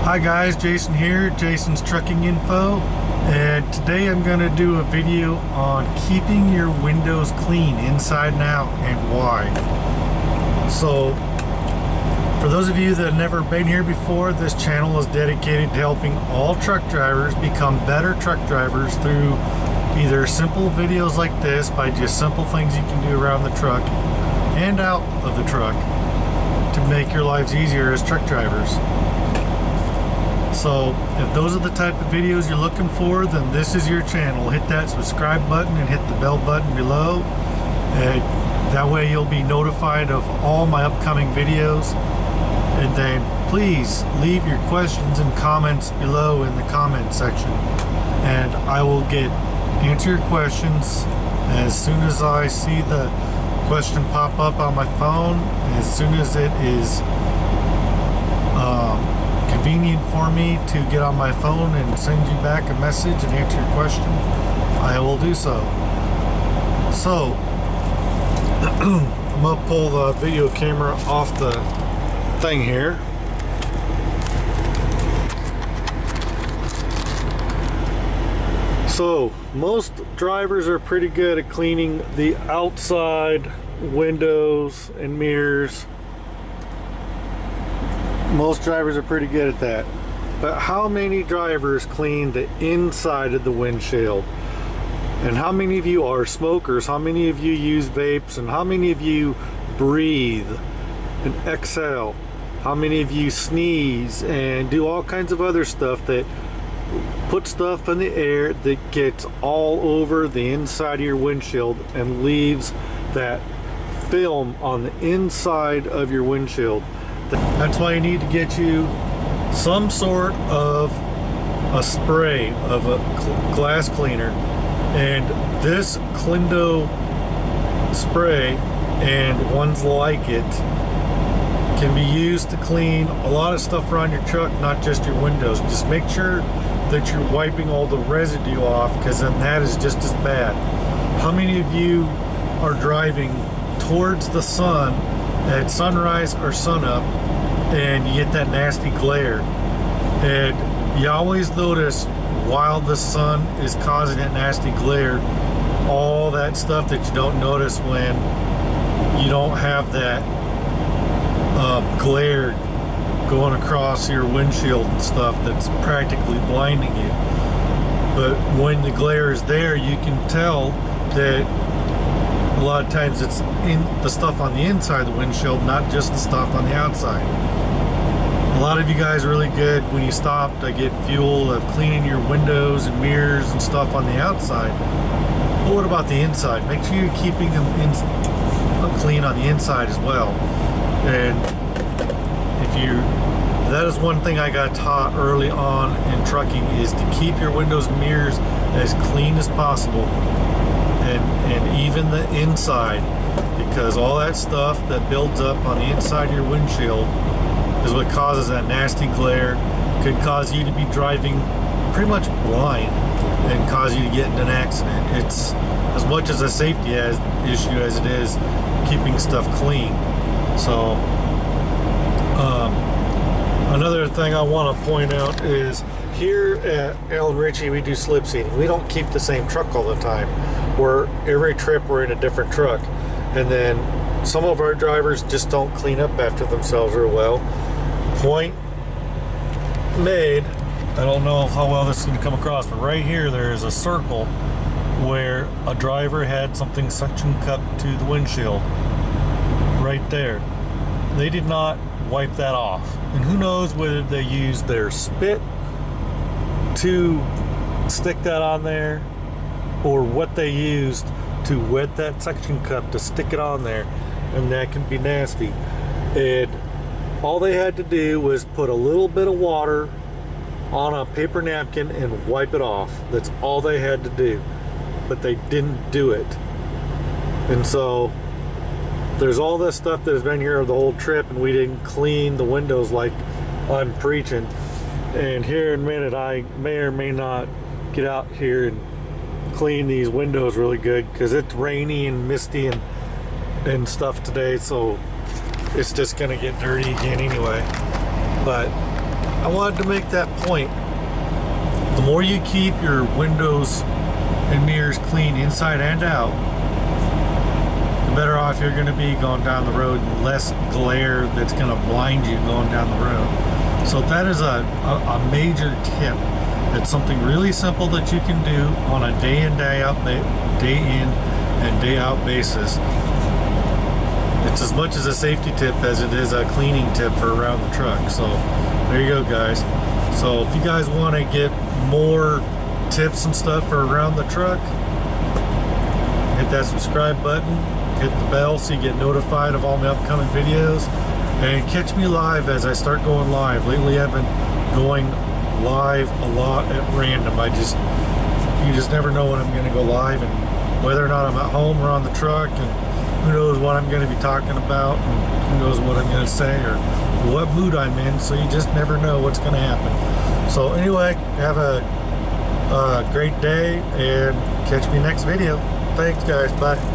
Hi guys, Jason here, Jason's Trucking Info, and today I'm going to do a video on keeping your windows clean inside and out and why. So, for those of you that have never been here before, this channel is dedicated to helping all truck drivers become better truck drivers through either simple videos like this, by just simple things you can do around the truck and out of the truck to make your lives easier as truck drivers. So if those are the type of videos you're looking for, then this is your channel. Hit that subscribe button and hit the bell button below. That way you'll be notified of all my upcoming videos. And then please leave your questions and comments below in the comment section. And I will answer your questions as soon as I see the question pop up on my phone. As soon as it is convenient for me to get on my phone and send you back a message and answer your question, I will do so. So I'm gonna pull the video camera off the thing here. So most drivers are pretty good at cleaning the outside windows and mirrors. Most drivers are pretty good at that. But how many drivers clean the inside of the windshield? And how many of you are smokers? How many of you use vapes? And how many of you breathe and exhale? How many of you sneeze and do all kinds of other stuff that put stuff in the air that gets all over the inside of your windshield and leaves that film on the inside of your windshield? That's why you need to get you some sort of a spray of a glass cleaner, and this Clindo spray and ones like it can be used to clean a lot of stuff around your truck, not just your windows. Just make sure that you're wiping all the residue off, because then that is just as bad. How many of you are driving towards the sun at sunrise or sunup and you get that nasty glare? And you always notice while the sun is causing that nasty glare, all that stuff that you don't notice when you don't have that glare going across your windshield and stuff that's practically blinding you. But when the glare is there, you can tell that a lot of times it's in the stuff on the inside of the windshield, not just the stuff on the outside. A lot of you guys are really good when you stop to get fuel of cleaning your windows and mirrors and stuff on the outside. But what about the inside? Make sure you're keeping them clean on the inside as well. And that is one thing I got taught early on in trucking, is to keep your windows and mirrors as clean as possible. And even the inside, because all that stuff that builds up on the inside of your windshield is what causes that nasty glare. Could cause you to be driving pretty much blind and cause you to get into an accident. It's as much as a safety issue as it is keeping stuff clean. So another thing I want to point out is here at Allen Ritchie we do slip seating. We don't keep the same truck all the time. Every trip we're in a different truck, and then some of our drivers just don't clean up after themselves real well. Point made. I don't know how well this is going to come across, but right here there is a circle where a driver had something suction cup to the windshield. Right there. They did not wipe that off. And who knows whether they used their spit to stick that on there, or what they used to wet that suction cup to stick it on there, and that can be nasty. And all they had to do was put a little bit of water on a paper napkin and wipe it off. That's all they had to do. But they didn't do it. And so there's all this stuff that has been here the whole trip, and we didn't clean the windows like I'm preaching. And here in a minute I may or may not get out here and clean these windows really good, because it's rainy and misty and stuff today, so it's just gonna get dirty again anyway. But I wanted to make that point. The more you keep your windows and mirrors clean inside and out, the better off you're going to be going down the road, and less glare that's going to blind you going down the road. So that is a major tip. It's something really simple that you can do on a day in and day out basis. It's as much as a safety tip as it is a cleaning tip for around the truck. So there you go, guys. So if you guys want to get more tips and stuff for around the truck, hit that subscribe button, hit the bell so you get notified of all my upcoming videos, and catch me live as I start going live. Lately I've been going live a lot at random. You just never know when I'm going to go live, and whether or not I'm at home or on the truck, and who knows what I'm going to be talking about, and who knows what I'm going to say or what mood I'm in. So you just never know what's going to happen. So anyway, have a great day and catch me next video. Thanks, guys. Bye.